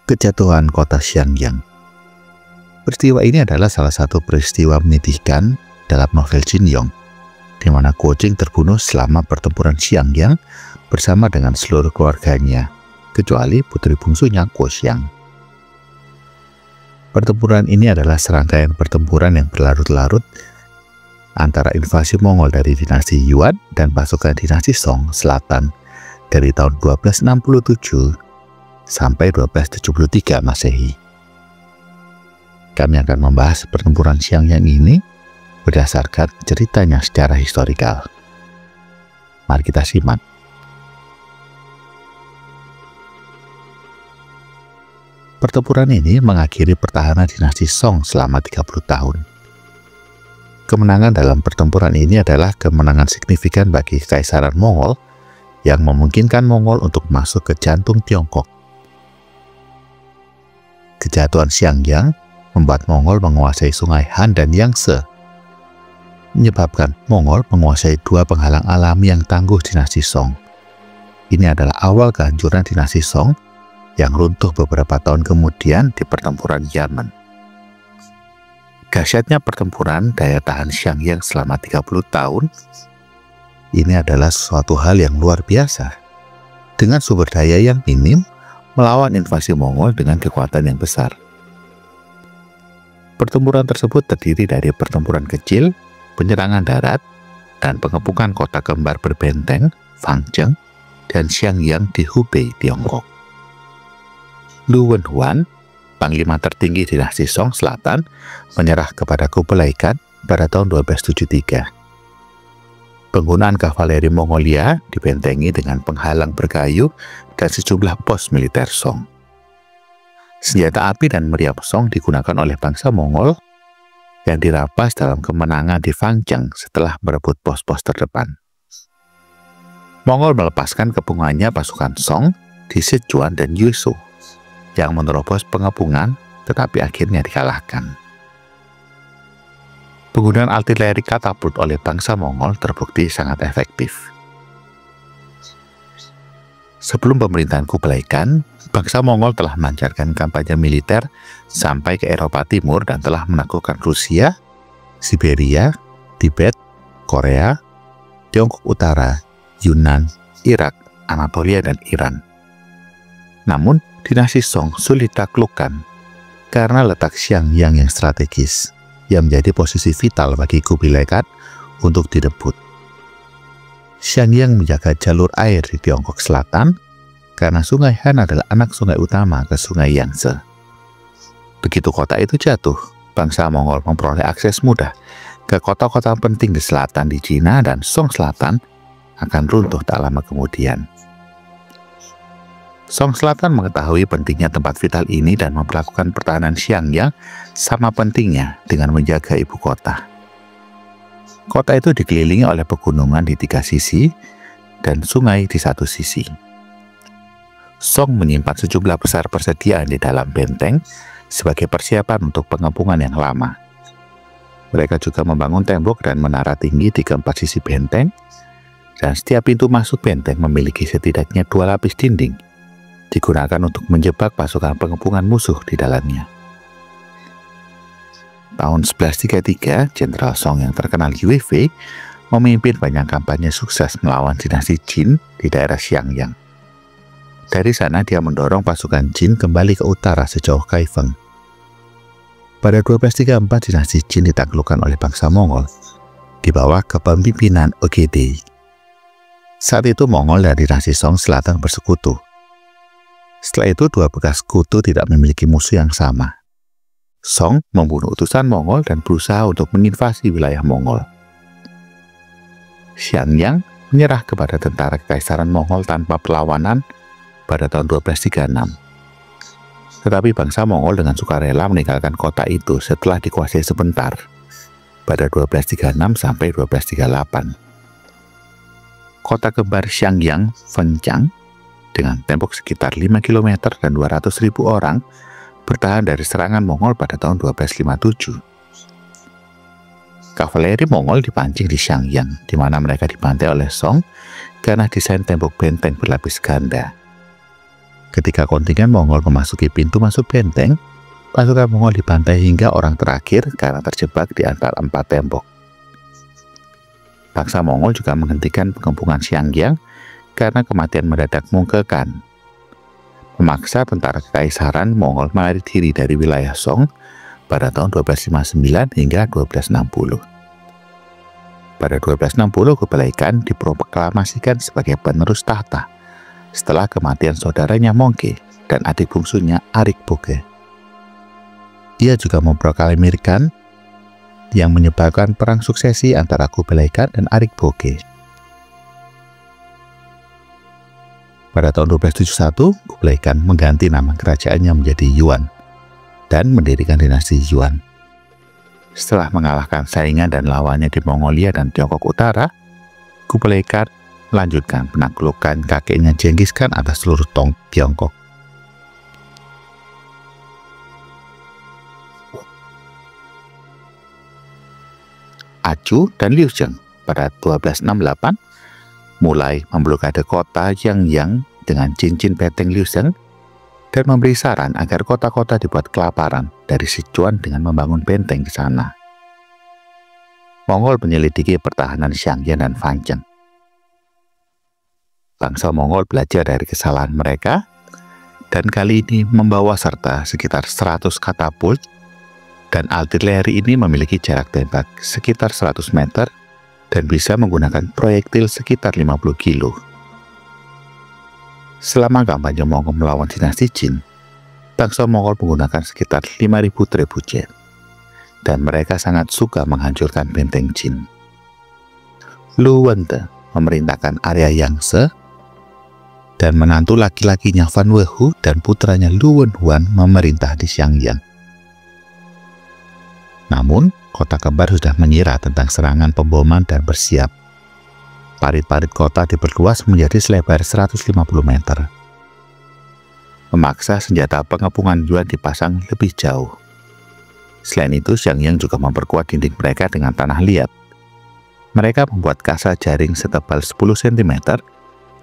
Kejatuhan kota Xiangyang. Peristiwa ini adalah salah satu peristiwa menyedihkan dalam novel Jin Yong, di mana Guo Jing terbunuh selama pertempuran Xiangyang bersama dengan seluruh keluarganya, kecuali putri bungsunya Guo Xiang. Pertempuran ini adalah serangkaian pertempuran yang berlarut-larut antara invasi Mongol dari dinasti Yuan dan pasukan dinasti Song Selatan dari tahun 1267 sampai 1273 Masehi. Kami akan membahas pertempuran Xiangyang ini berdasarkan ceritanya secara historikal. Mari kita simak. Pertempuran ini mengakhiri pertahanan dinasti Song selama 30 tahun. Kemenangan dalam pertempuran ini adalah kemenangan signifikan bagi Kekaisaran Mongol yang memungkinkan Mongol untuk masuk ke jantung Tiongkok. Kejatuhan Xiangyang membuat Mongol menguasai sungai Han dan Yangtze, menyebabkan Mongol menguasai dua penghalang alami yang tangguh dinasti Song. Ini adalah awal kehancuran dinasti Song yang runtuh beberapa tahun kemudian di pertempuran Yamen. Dahsyatnya pertempuran daya tahan Xiangyang selama 30 tahun ini adalah suatu hal yang luar biasa. Dengan sumber daya yang minim, melawan invasi Mongol dengan kekuatan yang besar. Pertempuran tersebut terdiri dari pertempuran kecil, penyerangan darat, dan pengepungan kota kembar berbenteng, Fangzheng, dan Xiangyang di Hubei, Tiongkok. Lu Wenhuan, panglima tertinggi dinasti Song Selatan, menyerah kepada Kublai Khan pada tahun 1273. Penggunaan kavaleri Mongolia dibentengi dengan penghalang berkayu dan sejumlah pos militer Song. Senjata api dan meriam Song digunakan oleh bangsa Mongol yang dirampas dalam kemenangan di Fangzheng setelah merebut pos-pos terdepan. Mongol melepaskan kepungannya pasukan Song di Sichuan dan Yushu yang menerobos pengepungan tetapi akhirnya dikalahkan. Penggunaan artileri katapult oleh bangsa Mongol terbukti sangat efektif. Sebelum pemerintahan Kublai Khan, bangsa Mongol telah melancarkan kampanye militer sampai ke Eropa Timur dan telah menaklukkan Rusia, Siberia, Tibet, Korea, Tiongkok Utara, Yunan, Irak, Anatolia, dan Iran. Namun, dinasti Song sulit ditaklukkan karena letak Xiangyang yang strategis, yang menjadi posisi vital bagi Kublai Khan untuk direbut. Xiangyang menjaga jalur air di Tiongkok Selatan karena Sungai Han adalah anak sungai utama ke Sungai Yangtze. Begitu kota itu jatuh, bangsa Mongol memperoleh akses mudah ke kota-kota penting di selatan di Cina, dan Song Selatan akan runtuh tak lama kemudian. Song Selatan mengetahui pentingnya tempat vital ini dan memperlakukan pertahanan Xiangyang sama pentingnya dengan menjaga ibu kota. Kota itu dikelilingi oleh pegunungan di 3 sisi dan sungai di 1 sisi. Song menyimpan sejumlah besar persediaan di dalam benteng sebagai persiapan untuk pengepungan yang lama. Mereka juga membangun tembok dan menara tinggi di keempat sisi benteng, dan setiap pintu masuk benteng memiliki setidaknya 2 lapis dinding, digunakan untuk menjebak pasukan pengepungan musuh di dalamnya. Tahun 1133, Jenderal Song yang terkenal Yue Fei memimpin banyak kampanye sukses melawan dinasti Jin di daerah Xiangyang. Dari sana dia mendorong pasukan Jin kembali ke utara sejauh Kaifeng. Pada 1234, dinasti Jin ditaklukkan oleh bangsa Mongol di bawah kepemimpinan Ogedei. Saat itu Mongol dan dinasti Song Selatan bersekutu. Setelah itu, dua bekas sekutu tidak memiliki musuh yang sama. Song membunuh utusan Mongol dan berusaha untuk menginvasi wilayah Mongol. Xiangyang menyerah kepada tentara Kekaisaran Mongol tanpa perlawanan pada tahun 1236. Tetapi bangsa Mongol dengan sukarela meninggalkan kota itu setelah dikuasai sebentar pada 1236 sampai 1238. Kota kembar Xiangyang, Fengjiang, dengan tembok sekitar 5 km dan 200.000 orang, bertahan dari serangan Mongol pada tahun 1257. Kavaleri Mongol dipancing di Xiangyang, di mana mereka dibantai oleh Song karena desain tembok benteng berlapis ganda. Ketika kontingen Mongol memasuki pintu masuk benteng, pasukan Mongol dibantai hingga orang terakhir karena terjebak di antara 4 tembok. Bangsa Mongol juga menghentikan pengepungan Xiangyang karena kematian mendadak mengungkekan, memaksa tentara kekaisaran Mongol melarikan diri dari wilayah Song pada tahun 1259 hingga 1260. Pada 1260, Kublai Khan diproklamasikan sebagai penerus tahta setelah kematian saudaranya Mongke dan adik bungsunya Arik Boge. Ia juga memproklamirkan yang menyebabkan perang suksesi antara Kublai Khan dan Arik Boge. Pada tahun 1271, Kublai Khan mengganti nama kerajaannya menjadi Yuan dan mendirikan dinasti Yuan. Setelah mengalahkan saingan dan lawannya di Mongolia dan Tiongkok Utara, Kublai Khan melanjutkan penaklukan kakeknya Genghis Khan atas seluruh Tiongkok. Achu dan Liu Zheng pada 1268 mulai memblokade kota Yangyang dengan cincin benteng Liu Zheng dan memberi saran agar kota-kota dibuat kelaparan dari Sichuan dengan membangun benteng di sana. Mongol menyelidiki pertahanan Xiangyang dan Fangzheng. Bangsa Mongol belajar dari kesalahan mereka dan kali ini membawa serta sekitar 100 katapult, dan artileri ini memiliki jarak tembak sekitar 100 meter dan bisa menggunakan proyektil sekitar 50 kilo. Selama kampanye Mongol melawan dinasti Jin, bangsa Mongol menggunakan sekitar 5.000 trebuchet, dan mereka sangat suka menghancurkan benteng Jin. Lu Wente memerintahkan area Yangtze, dan menantu laki-lakinya Fan Wehu dan putranya Lu Wenhuan memerintah di Xiangyang. Namun, kota kembar sudah mengira tentang serangan pemboman dan bersiap. Parit-parit kota diperluas menjadi selebar 150 meter. Memaksa senjata pengepungan Yuan dipasang lebih jauh. Selain itu, Xiangyang juga memperkuat dinding mereka dengan tanah liat. Mereka membuat kasa jaring setebal 10 cm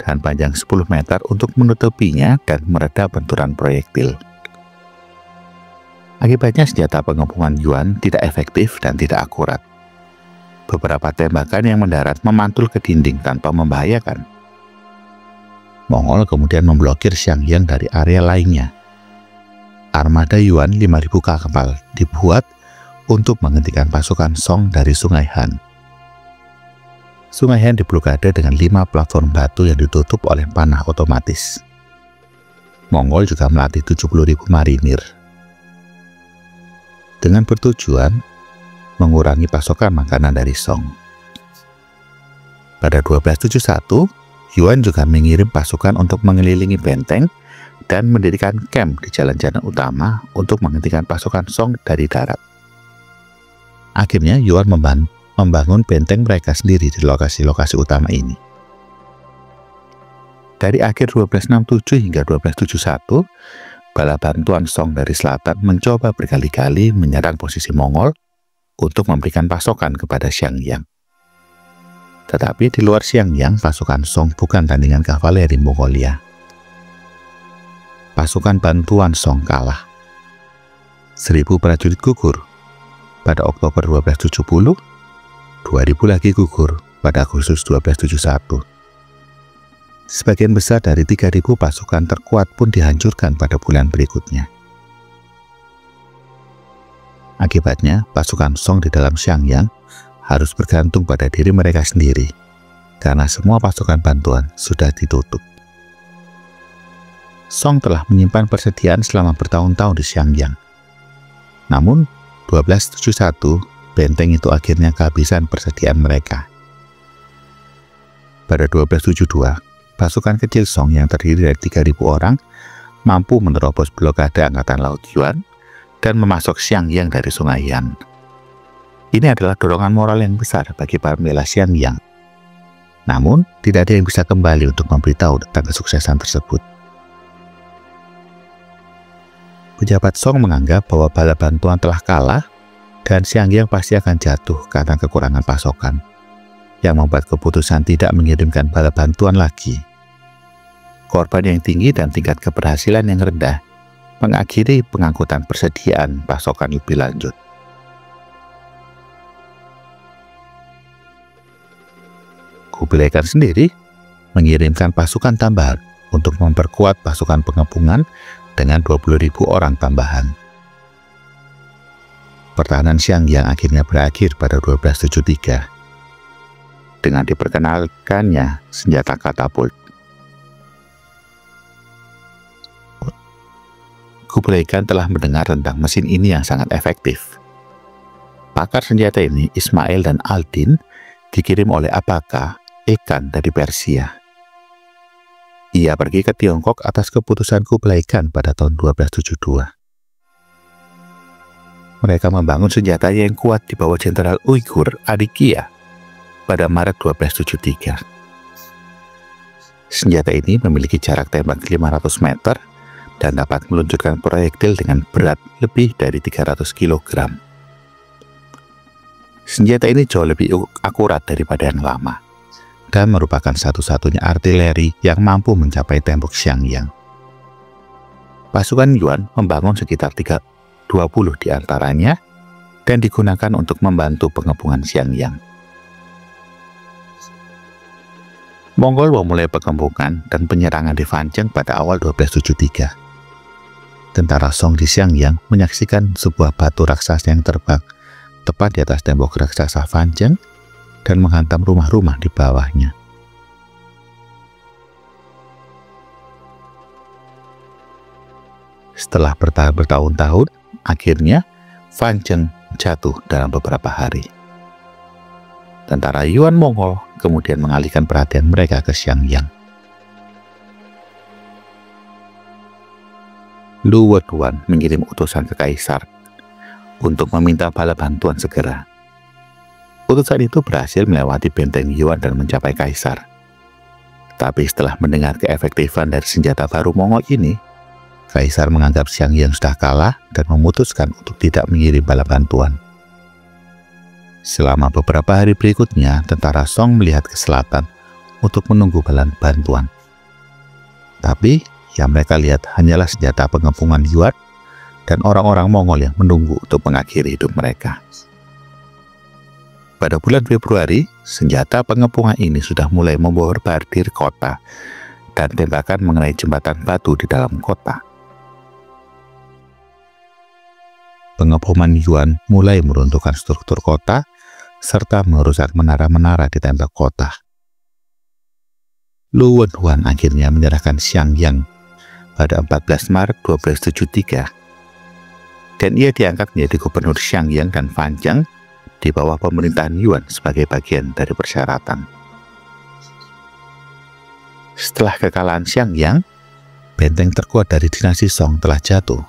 dan panjang 10 meter untuk menutupinya dan meredam benturan proyektil. Akibatnya senjata pengepungan Yuan tidak efektif dan tidak akurat. Beberapa tembakan yang mendarat memantul ke dinding tanpa membahayakan. Mongol kemudian memblokir Xiangyang dari area lainnya. Armada Yuan 5.000 kapal dibuat untuk menghentikan pasukan Song dari Sungai Han. Sungai Han diblokade dengan 5 platform batu yang ditutup oleh panah otomatis. Mongol juga melatih 70.000 marinir dengan bertujuan mengurangi pasokan makanan dari Song. Pada 1271, Yuan juga mengirim pasukan untuk mengelilingi benteng dan mendirikan camp di jalan-jalan utama untuk menghentikan pasukan Song dari darat. Akhirnya Yuan membangun benteng mereka sendiri di lokasi-lokasi utama ini. Dari akhir 1267 hingga 1271, bala bantuan Song dari selatan mencoba berkali-kali menyerang posisi Mongol untuk memberikan pasokan kepada Xiangyang. Tetapi di luar Xiangyang, pasukan Song bukan tandingan kavaleri Mongolia. Pasukan bantuan Song kalah. 1.000 prajurit gugur pada Oktober 1270, 2.000 lagi gugur pada Agustus 1271. Sebagian besar dari 3.000 pasukan terkuat pun dihancurkan pada bulan berikutnya. Akibatnya, pasukan Song di dalam Xiangyang harus bergantung pada diri mereka sendiri, karena semua pasukan bantuan sudah ditutup. Song telah menyimpan persediaan selama bertahun-tahun di Xiangyang. Namun, 1271, benteng itu akhirnya kehabisan persediaan mereka. Pada 1272, pasukan kecil Song yang terdiri dari 3.000 orang mampu menerobos blokade Angkatan Laut Yuan dan memasok Xiangyang dari Sungai Han. Ini adalah dorongan moral yang besar bagi para pembela Xiangyang. Namun, tidak ada yang bisa kembali untuk memberitahu tentang kesuksesan tersebut. Pejabat Song menganggap bahwa bala bantuan telah kalah dan Xiangyang pasti akan jatuh karena kekurangan pasokan, yang membuat keputusan tidak mengirimkan bala bantuan lagi. Korban yang tinggi dan tingkat keberhasilan yang rendah mengakhiri pengangkutan persediaan pasokan lebih lanjut. Kublai Khan sendiri mengirimkan pasukan tambahan untuk memperkuat pasukan pengepungan dengan 20.000 orang tambahan. Pertahanan Xiangyang akhirnya berakhir pada 1273 dengan diperkenalkannya senjata katapult. Kublai Khan telah mendengar tentang mesin ini yang sangat efektif. Pakar senjata ini, Ismail dan Aldin, dikirim oleh Apaka Ekan dari Persia. Ia pergi ke Tiongkok atas keputusan Kublai Khan pada tahun 1272. Mereka membangun senjata yang kuat di bawah Jenderal Uighur Adikia pada Maret 1273. Senjata ini memiliki jarak tembak 500 meter dan dapat meluncurkan proyektil dengan berat lebih dari 300 kg. Senjata ini jauh lebih akurat daripada yang lama dan merupakan satu-satunya artileri yang mampu mencapai tembok Xiangyang. Pasukan Yuan membangun sekitar 20 di antaranya dan digunakan untuk membantu pengepungan Xiangyang. Mongol memulai pengepungan dan penyerangan di Fancheng pada awal 1273. Tentara Song di Xiangyang menyaksikan sebuah batu raksasa yang terbang tepat di atas tembok raksasa Fancheng dan menghantam rumah-rumah di bawahnya. Setelah bertahan bertahun-tahun, akhirnya Fancheng jatuh dalam beberapa hari. Tentara Yuan Mongol kemudian mengalihkan perhatian mereka ke Xiangyang. Lu Weduan mengirim utusan ke Kaisar untuk meminta bala bantuan segera. Utusan itu berhasil melewati benteng Yuan dan mencapai Kaisar. Tapi setelah mendengar keefektifan dari senjata baru Mongol ini, Kaisar menganggap Xiangyang sudah kalah dan memutuskan untuk tidak mengirim bala bantuan. Selama beberapa hari berikutnya, tentara Song melihat ke selatan untuk menunggu bala bantuan. Tapi yang mereka lihat hanyalah senjata pengepungan Yuan dan orang-orang Mongol yang menunggu untuk mengakhiri hidup mereka. Pada bulan Februari, senjata pengepungan ini sudah mulai membombardir kota dan tembakan mengenai jembatan batu di dalam kota. Pengepungan Yuan mulai meruntuhkan struktur kota serta merusak menara-menara di tembok kota. Lu Weduan akhirnya menyerahkan Xiangyang pada 14 Maret 1273 dan ia diangkat menjadi gubernur Xiangyang dan Fancheng di bawah pemerintahan Yuan sebagai bagian dari persyaratan. Setelah kekalahan Xiangyang, benteng terkuat dari dinasti Song telah jatuh.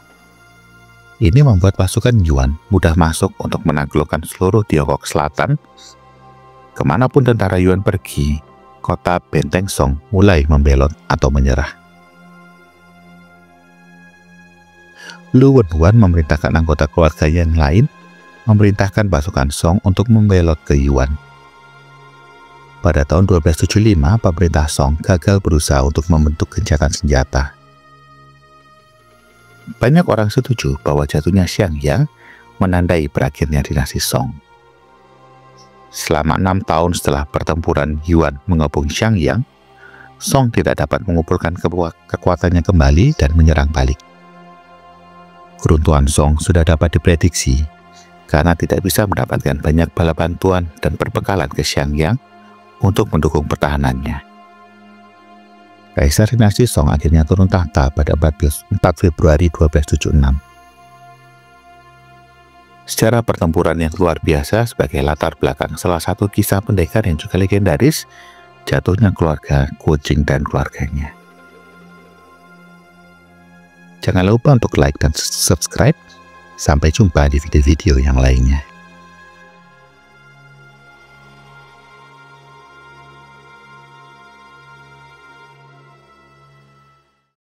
Ini membuat pasukan Yuan mudah masuk untuk menaklukkan seluruh Tiongkok Selatan. Kemanapun tentara Yuan pergi, kota benteng Song mulai membelot atau menyerah. Lu Weduan memerintahkan anggota keluarga yang lain memerintahkan pasukan Song untuk membelot ke Yuan. Pada tahun 1275, pemerintah Song gagal berusaha untuk membentuk gencatan senjata. Banyak orang setuju bahwa jatuhnya Xiangyang menandai berakhirnya dinasti Song. Selama 6 tahun setelah pertempuran Yuan mengepung Xiangyang, Song tidak dapat mengumpulkan kekuatannya kembali dan menyerang balik. Keruntuhan Song sudah dapat diprediksi karena tidak bisa mendapatkan banyak bala bantuan dan perbekalan ke Xiangyang untuk mendukung pertahanannya. Kaisar dinasti Song akhirnya turun tahta pada 4 Februari 1276. Secara pertempuran yang luar biasa sebagai latar belakang salah satu kisah pendekar yang juga legendaris, jatuhnya keluarga Guo Jing dan keluarganya. Jangan lupa untuk like dan subscribe. Sampai jumpa di video-video yang lainnya.